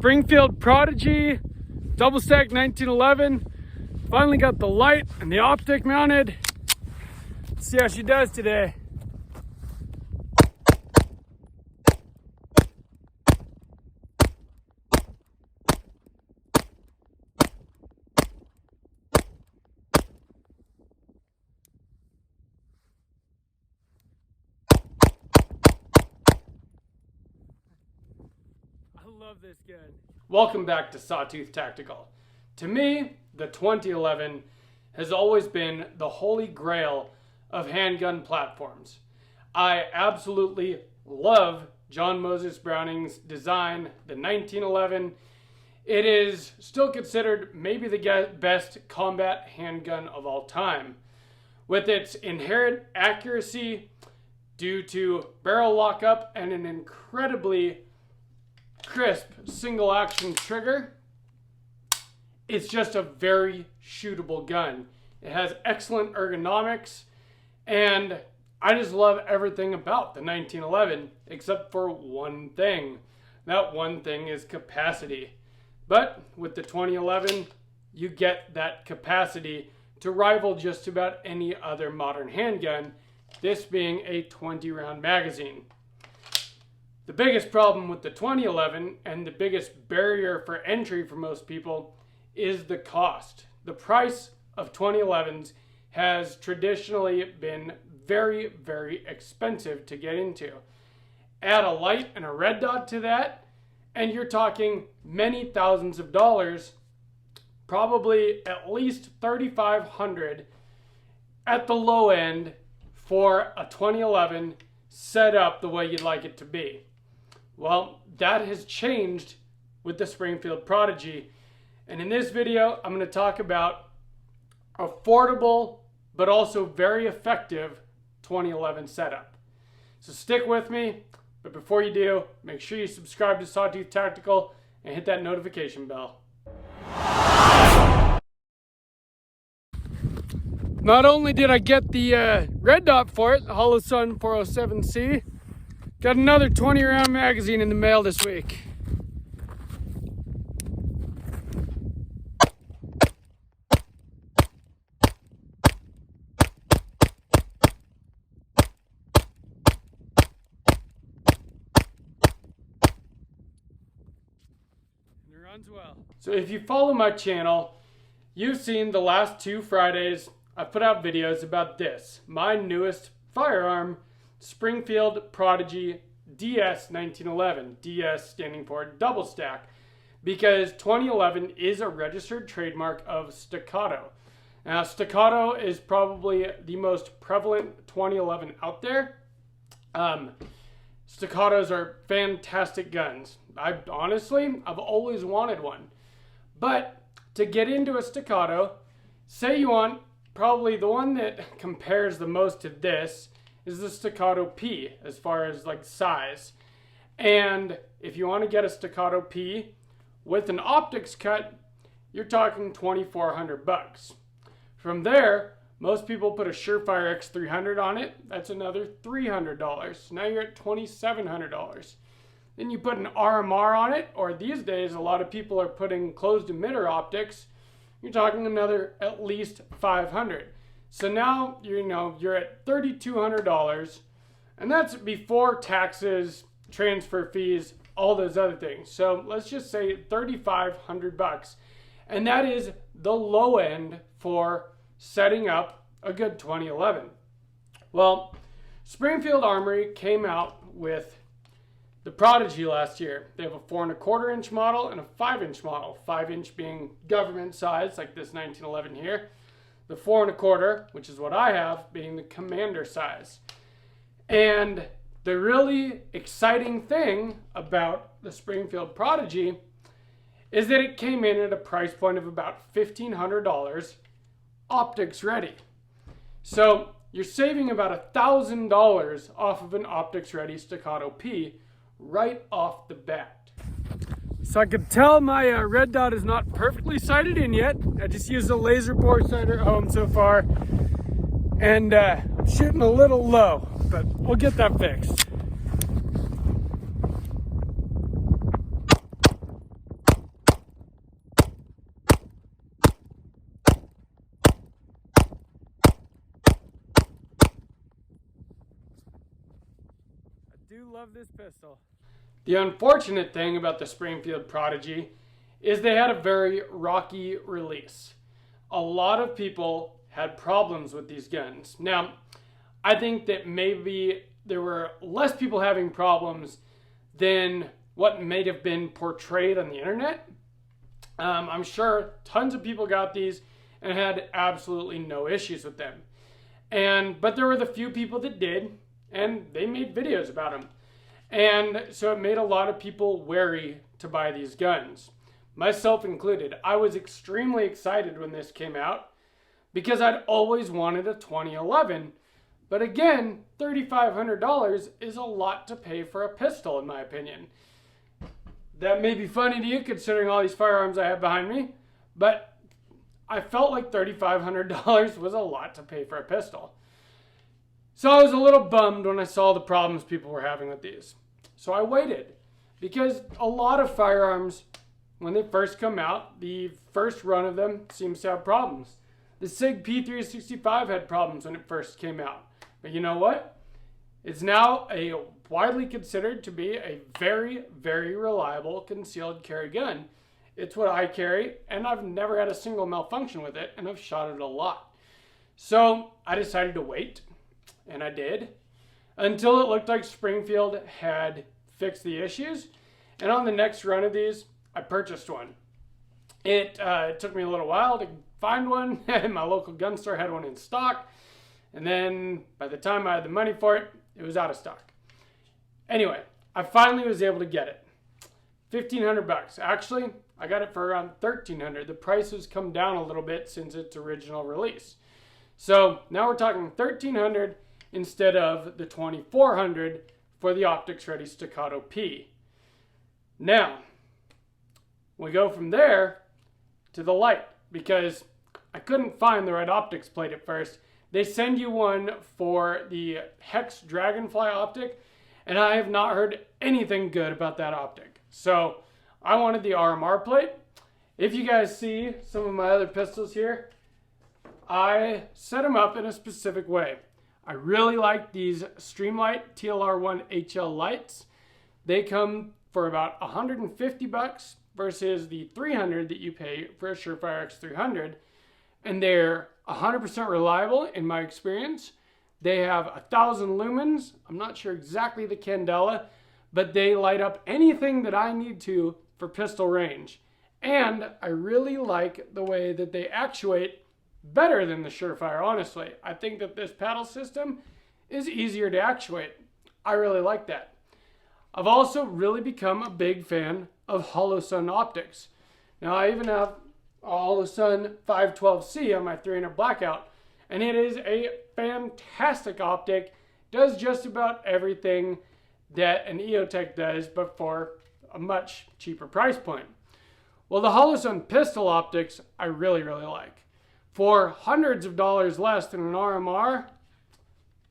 Springfield Prodigy, double stack 1911. Finally got the light and the optic mounted. Let's see how she does today. I love this gun. Welcome back to Sawtooth Tactical. To me, the 2011 has always been the holy grail of handgun platforms. I absolutely love John Moses Browning's design, the 1911. It is still considered maybe the best combat handgun of all time. With its inherent accuracy due to barrel lockup and an incredibly crisp single action trigger, it's just a very shootable gun. It has excellent ergonomics, and I just love everything about the 1911 except for one thing. That one thing is capacity. But with the 2011, you get that capacity to rival just about any other modern handgun, this being a 20-round magazine. The biggest problem with the 2011 and the biggest barrier for entry for most people is the cost. The price of 2011s has traditionally been very, very expensive to get into. Add a light and a red dot to that, and you're talking many thousands of dollars, probably at least $3,500 at the low end for a 2011 set up the way you'd like it to be. Well, that has changed with the Springfield Prodigy. And in this video, I'm going to talk about affordable, but also very effective 2011 setup. So stick with me, but before you do, make sure you subscribe to Sawtooth Tactical and hit that notification bell. Not only did I get the red dot for it, the Holosun 407C, got another 20-round magazine in the mail this week. And it runs well. So if you follow my channel, you've seen the last 2 Fridays I've put out videos about this, my newest firearm, Springfield Prodigy DS 1911, DS standing for double stack, because 2011 is a registered trademark of staccato. Now, staccato is probably the most prevalent 2011 out there. Staccatos are fantastic guns. I've always wanted one. But to get into a staccato, say you want probably the one that compares the most to this is the Staccato P as far as like size. And if you want to get a Staccato P with an optics cut, you're talking $2,400. From there, most people put a Surefire X300 on it. That's another $300. Now you're at $2,700. Then you put an RMR on it, or these days a lot of people are putting closed emitter optics. You're talking another at least $500. So now, you're at $3,200, and that's before taxes, transfer fees, all those other things. So let's just say $3,500, and that is the low end for setting up a good 2011. Well, Springfield Armory came out with the Prodigy last year. They have a 4¼ inch model and a 5-inch model, 5-inch being government size, like this 1911 here. The 4¼ which is what I have, being the commander size. And the really exciting thing about the Springfield Prodigy is that it came in at a price point of about $1,500 optics ready. So you're saving about $1,000 off of an optics ready Staccato P right off the bat. So I can tell my red dot is not perfectly sighted in yet. I just used a laser bore sighter at home so far. And I'm shooting a little low, but we'll get that fixed. do love this pistol. The unfortunate thing about the Springfield Prodigy is they had a very rocky release. A lot of people had problems with these guns. Now, I think that maybe there were less people having problems than what may have been portrayed on the internet. I'm sure tons of people got these and had absolutely no issues with them. But there were the few people that did, and they made videos about them. And so it made a lot of people wary to buy these guns, myself included. I was extremely excited when this came out because I'd always wanted a 2011. But again, $3,500 is a lot to pay for a pistol, in my opinion. That may be funny to you considering all these firearms I have behind me, but I felt like $3,500 was a lot to pay for a pistol. So I was a little bummed when I saw the problems people were having with these. So I waited, because a lot of firearms, when they first come out, the first run of them seems to have problems. The SIG P365 had problems when it first came out. But you know what? It's now widely considered to be a very, very reliable concealed carry gun. It's what I carry, and I've never had a single malfunction with it, and I've shot it a lot. So I decided to wait, and I did, until it looked like Springfield had fixed the issues. And on the next run of these, I purchased one. It took me a little while to find one. My local gun store had one in stock. And then by the time I had the money for it, it was out of stock. Anyway, I finally was able to get it. $1,500. Actually, I got it for around $1,300. The price has come down a little bit since its original release. So now we're talking $1,300 instead of the $2,400 for the Optics Ready Staccato P. Now, we go from there to the light, because I couldn't find the right optics plate at first. They send you one for the Hex Dragonfly optic, and I have not heard anything good about that optic. So I wanted the RMR plate. If you guys see some of my other pistols here, I set them up in a specific way. I really like these Streamlight TLR1 HL lights. They come for about $150 versus the $300 that you pay for a Surefire X300. And they're 100% reliable in my experience. They have 1,000 lumens. I'm not sure exactly the candela, but they light up anything that I need to for pistol range. And I really like the way that they actuate better than the Surefire, honestly. I think that this paddle system is easier to actuate. I really like that. I've also really become a big fan of Holosun optics. Now I even have a Holosun 512C on my 300 blackout, and it is a fantastic optic. Does just about everything that an EOTech does, but for a much cheaper price point. Well, the Holosun pistol optics I really, really like. For hundreds of dollars less than an RMR,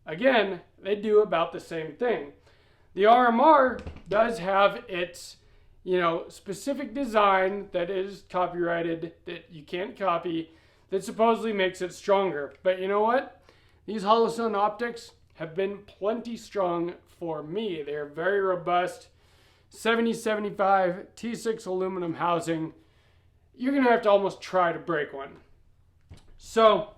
again, they do about the same thing. The RMR does have its, specific design that is copyrighted, that you can't copy, that supposedly makes it stronger. But you know what? These Holosun optics have been plenty strong for me. They're very robust. 7075 T6 aluminum housing. You're going to have to almost try to break one. So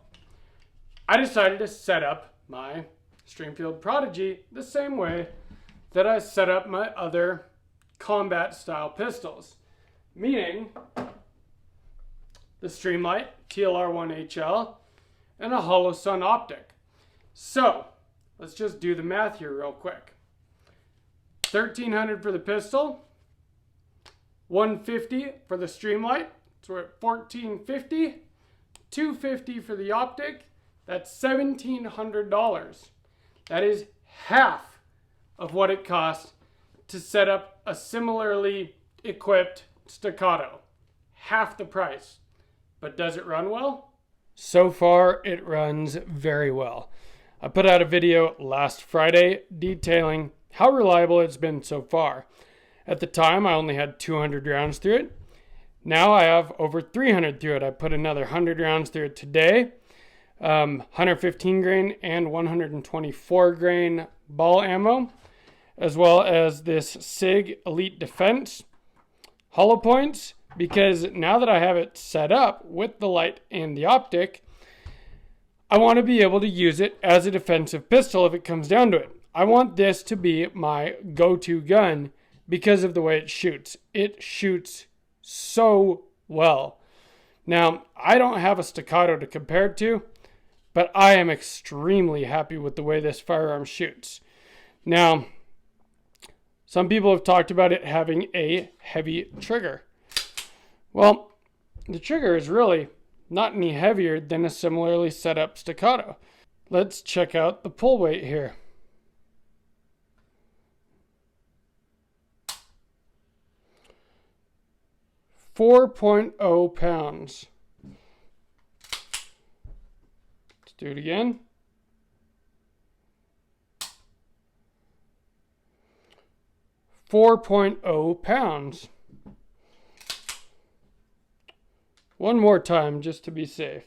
I decided to set up my Streamfield Prodigy the same way that I set up my other combat style pistols, meaning the Streamlight TLR1 HL and a Holosun optic. So let's just do the math here real quick. $1,300 for the pistol, $150 for the Streamlight, so we're at $1,450, $250 for the optic. That's $1,700. That is half of what it costs to set up a similarly equipped Staccato. Half the price. But does it run well? So far, it runs very well. I put out a video last Friday detailing how reliable it's been so far. At the time, I only had 200 rounds through it. Now I have over 300 through it. I put another 100 rounds through it today. 115 grain and 124 grain ball ammo. as well as this SIG Elite Defense hollow points, because now that I have it set up with the light and the optic, I want to be able to use it as a defensive pistol if it comes down to it. I want this to be my go-to gun because of the way it shoots. It shoots so well. Now, I don't have a staccato to compare it to, but I am extremely happy with the way this firearm shoots. Now, some people have talked about it having a heavy trigger. Well, the trigger is really not any heavier than a similarly set up staccato. Let's check out the pull weight here. .0 pounds. Let's do it again. 4.0 pounds. One more time just to be safe.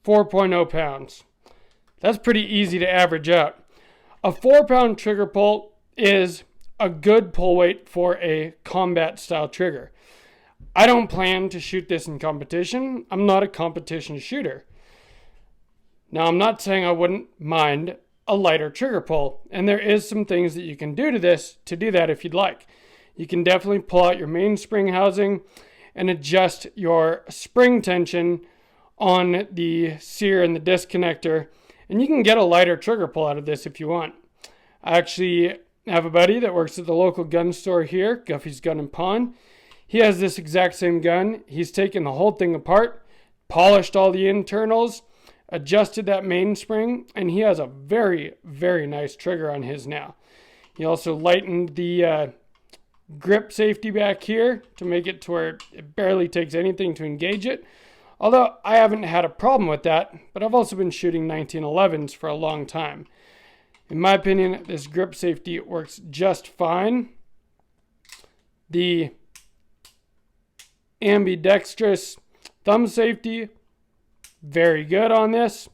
4.0 pounds. That's pretty easy to average out. A 4-pound trigger pull is a good pull weight for a combat style trigger. I don't plan to shoot this in competition. I'm not a competition shooter. Now, I'm not saying I wouldn't mind a lighter trigger pull, and there is some things that you can do to this to do that if you'd like. You can definitely pull out your mainspring housing and adjust your spring tension on the sear and the disconnector, and you can get a lighter trigger pull out of this if you want. I actually have a buddy that works at the local gun store here, Guffey's Gun and Pawn. He has this exact same gun. He's taken the whole thing apart, polished all the internals, adjusted that mainspring, and he has a very, very nice trigger on his now. He also lightened the grip safety back here to make it to where it barely takes anything to engage it. Although I haven't had a problem with that, but I've also been shooting 1911s for a long time. In my opinion, this grip safety works just fine. The ambidextrous thumb safety, very good on this.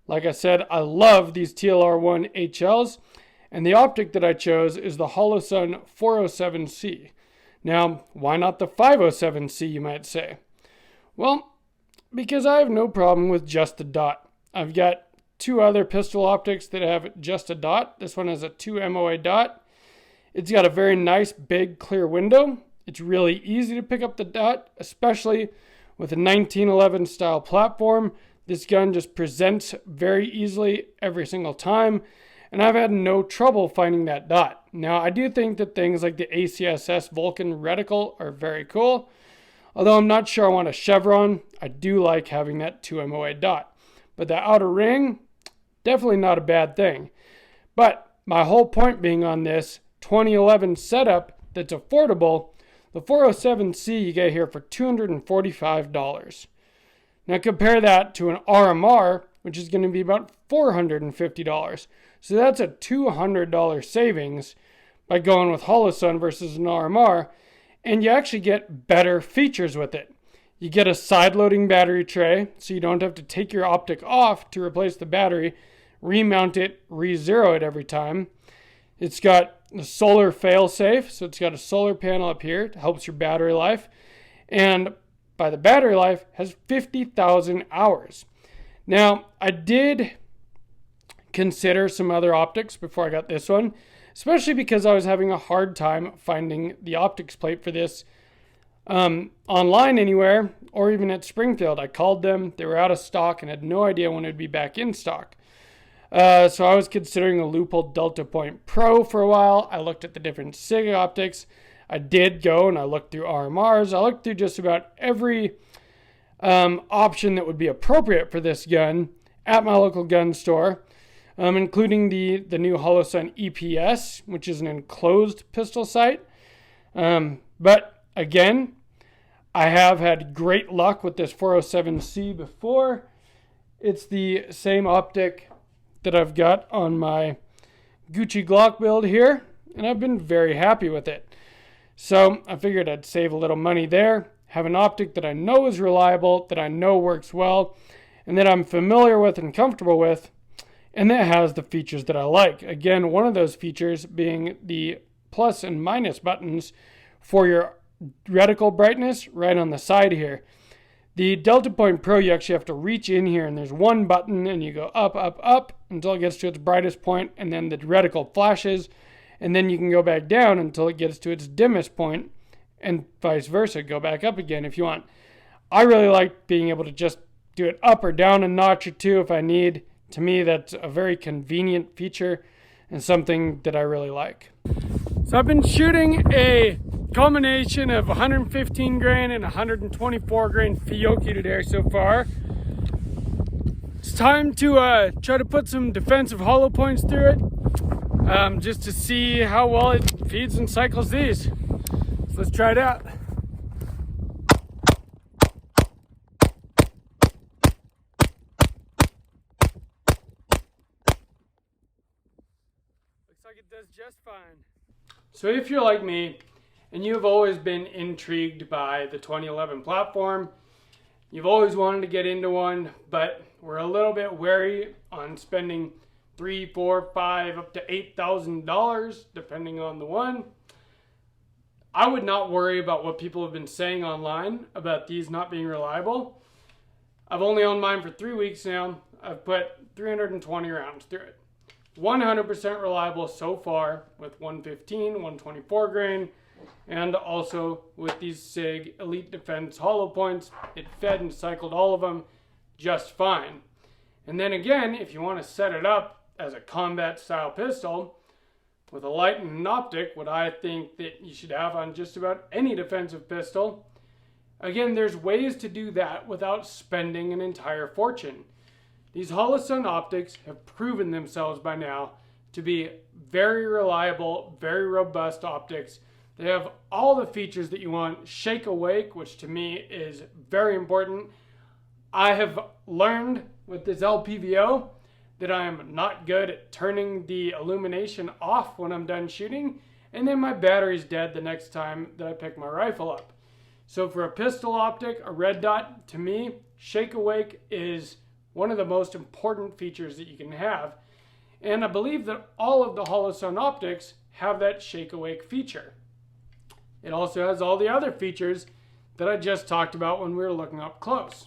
Like I said, I love these TLR1 HLs. And the optic that I chose is the Holosun 407C. Now, why not the 507C, you might say? Well, because I have no problem with just a dot. I've got two other pistol optics that have just a dot. This one has a 2 MOA dot. It's got a very nice, big, clear window. It's really easy to pick up the dot, especially with a 1911 style platform. This gun just presents very easily every single time. And I've had no trouble finding that dot. Now, I do think that things like the ACSS Vulcan reticle are very cool. Although I'm not sure I want a chevron, I do like having that 2 MOA dot. But the outer ring, definitely not a bad thing. But my whole point being on this 2011 setup that's affordable, the 407C you get here for $245. Now compare that to an RMR, which is going to be about $450. So that's a $200 savings by going with Holosun versus an RMR, and you actually get better features with it. You get a side-loading battery tray, so you don't have to take your optic off to replace the battery, remount it, re-zero it every time. It's got a solar fail-safe, so it's got a solar panel up here. It helps your battery life, and by the battery life, has 50,000 hours. Now, I did consider some other optics before I got this one, especially because I was having a hard time finding the optics plate for this online anywhere, or even at Springfield. I called them, they were out of stock and had no idea when it would be back in stock. So I was considering a Leupold Delta Point Pro for a while. I looked at the different SIG optics. I did go and I looked through RMRs. I looked through just about every option that would be appropriate for this gun at my local gun store, including the new Holosun EPS, which is an enclosed pistol sight. But again, I have had great luck with this 407C before. It's the same optic that I've got on my Gucci Glock build here, and I've been very happy with it. So I figured I'd save a little money there, have an optic that I know is reliable, that I know works well, and that I'm familiar with and comfortable with, and that has the features that I like. Again, one of those features being the plus and minus buttons for your reticle brightness right on the side here. The Delta Point Pro, you actually have to reach in here, and there's one button, and you go up, up, up until it gets to its brightest point, and then the reticle flashes, and then you can go back down until it gets to its dimmest point, and vice versa. Go back up again if you want. I really like being able to just do it up or down a notch or two if I need. To me, that's a very convenient feature and something that I really like. So I've been shooting a combination of 115 grain and 124 grain Fiocchi today so far. It's time to try to put some defensive hollow points through it, just to see how well it feeds and cycles these. So let's try it out. Looks like it does just fine. So if you're like me, and you've always been intrigued by the 2011 platform, you've always wanted to get into one, but we're a little bit wary on spending $3, $4, $5, up to $8,000, depending on the one. I would not worry about what people have been saying online about these not being reliable. I've only owned mine for 3 weeks now. I've put 320 rounds through it. 100% reliable so far with 115, 124 grain, and also with these SIG Elite Defense hollow points. It fed and cycled all of them just fine. And then again, if you want to set it up as a combat style pistol with a light and an optic, what I think that you should have on just about any defensive pistol, again, there's ways to do that without spending an entire fortune. These Holosun optics have proven themselves by now to be very reliable, very robust optics. They have all the features that you want. Shake awake, which to me is very important. I have learned with this LPVO that I am not good at turning the illumination off when I'm done shooting, and then my battery's dead the next time that I pick my rifle up. So for a pistol optic, a red dot, to me, shake awake is one of the most important features that you can have. And I believe that all of the Holosun optics have that shake awake feature. It also has all the other features that I just talked about when we were looking up close.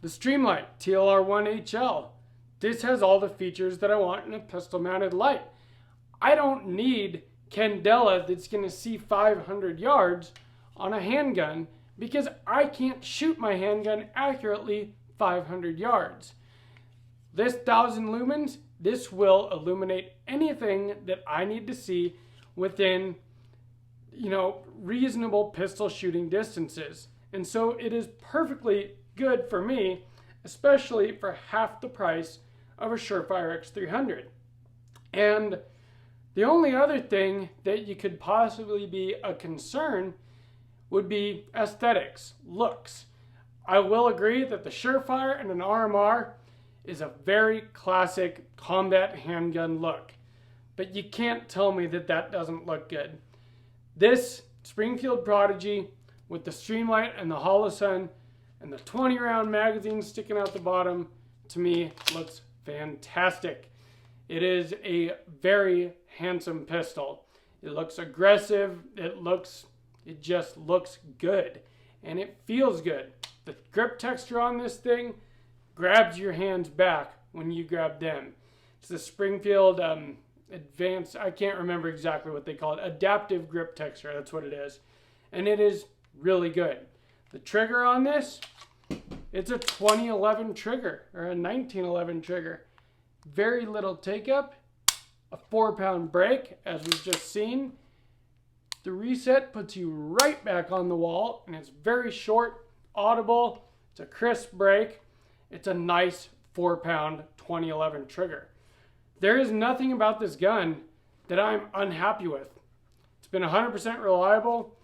The Streamlight TLR1HL. This has all the features that I want in a pistol mounted light. I don't need candela that's going to see 500 yards on a handgun because I can't shoot my handgun accurately 500 yards. This 1000 lumens, this will illuminate anything that I need to see within, reasonable pistol shooting distances. And so it is perfectly good for me, especially for half the price of a Surefire X300. And the only other thing that you could possibly be a concern would be aesthetics, looks. I will agree that the Surefire and an RMR is a very classic combat handgun look, but you can't tell me that that doesn't look good. This Springfield Prodigy with the Streamlight and the Holosun and the 20 round magazine sticking out the bottom, to me looks fantastic. It is a very handsome pistol. It looks aggressive, it just looks good, and it feels good. The grip texture on this thing grabs your hands back when you grab them. It's the Springfield advanced, I can't remember exactly what they call it, adaptive grip texture, that's what it is. And it is really good. The trigger on this, it's a 2011 trigger, or a 1911 trigger. Very little take up, a 4-pound brake, as we've just seen. The reset puts you right back on the wall, and it's very short, audible, it's a crisp brake. It's a nice 4-pound 2011 trigger. There is nothing about this gun that I'm unhappy with. It's been 100% reliable,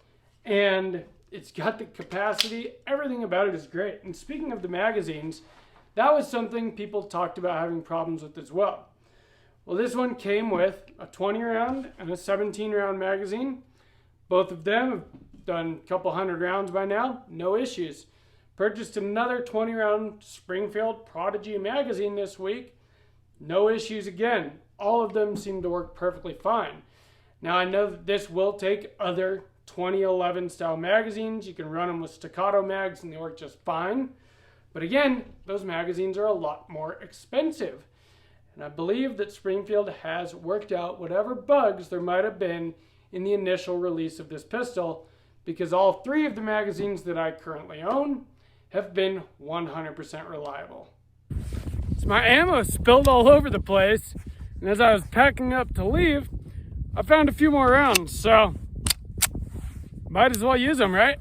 and it's got the capacity. Everything about it is great. And speaking of the magazines, that was something people talked about having problems with as well. Well, this one came with a 20 round and a 17 round magazine. Both of them have done a couple hundred rounds by now, no issues. Purchased another 20 round Springfield Prodigy magazine this week. No issues again. All of them seem to work perfectly fine. Now I know that this will take other 2011 style magazines. You can run them with staccato mags and they work just fine. But again, those magazines are a lot more expensive. And I believe that Springfield has worked out whatever bugs there might have been in the initial release of this pistol, because all three of the magazines that I currently own have been 100% reliable. So my ammo spilled all over the place, and as I was packing up to leave, I found a few more rounds, so might as well use them, right?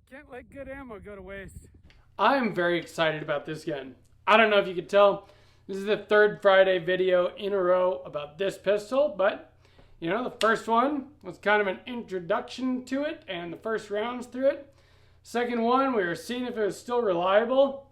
Can't let good ammo go to waste. I am very excited about this gun. I don't know if you could tell, this is the third Friday video in a row about this pistol, but you know, the first one was kind of an introduction to it and the first rounds through it. Second one, we were seeing if it was still reliable.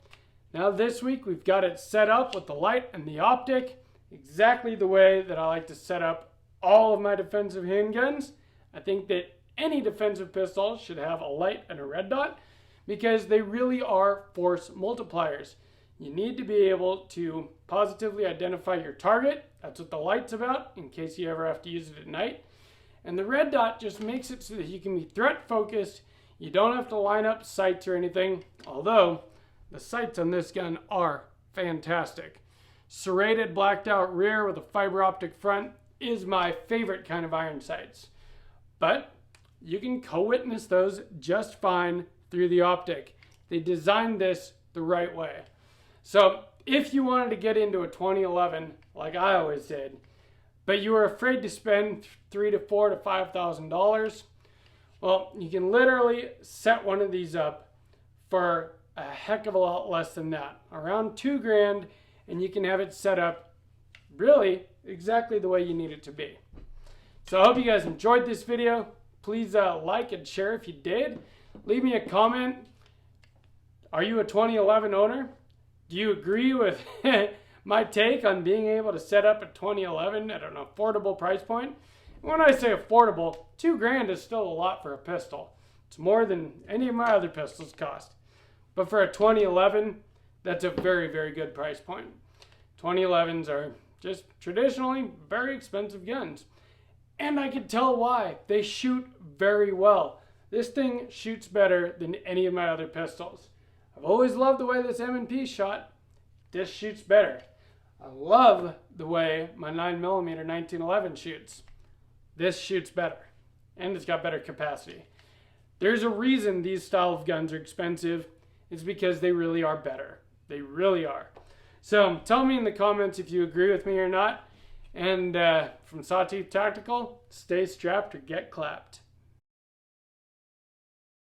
Now this week, we've got it set up with the light and the optic, exactly the way that I like to set up all of my defensive handguns. I think that any defensive pistol should have a light and a red dot because they really are force multipliers. You need to be able to positively identify your target. That's what the light's about, in case you ever have to use it at night. And the red dot just makes it so that you can be threat focused. You don't have to line up sights or anything, although the sights on this gun are fantastic. Serrated blacked out rear with a fiber optic front is my favorite kind of iron sights. But you can co-witness those just fine through the optic. They designed this the right way. So if you wanted to get into a 2011, like I always did, but you were afraid to spend $3,000 to $4,000 to $5,000, well, you can literally set one of these up for a heck of a lot less than that, around $2,000, and you can have it set up really exactly the way you need it to be. So I hope you guys enjoyed this video. Please like and share if you did. Leave me a comment. Are you a 2011 owner? Do you agree with my take on being able to set up a 2011 at an affordable price point? When I say affordable, $2,000 is still a lot for a pistol. It's more than any of my other pistols cost. But for a 2011, that's a very, very good price point. 2011s are just traditionally very expensive guns. And I can tell why. They shoot very well. This thing shoots better than any of my other pistols. I've always loved the way this M&P shot. This shoots better. I love the way my 9mm 1911 shoots. This shoots better. And it's got better capacity. There's a reason these style of guns are expensive. It's because they really are better. They really are. So tell me in the comments if you agree with me or not. And from Sawtooth Tactical, stay strapped or get clapped.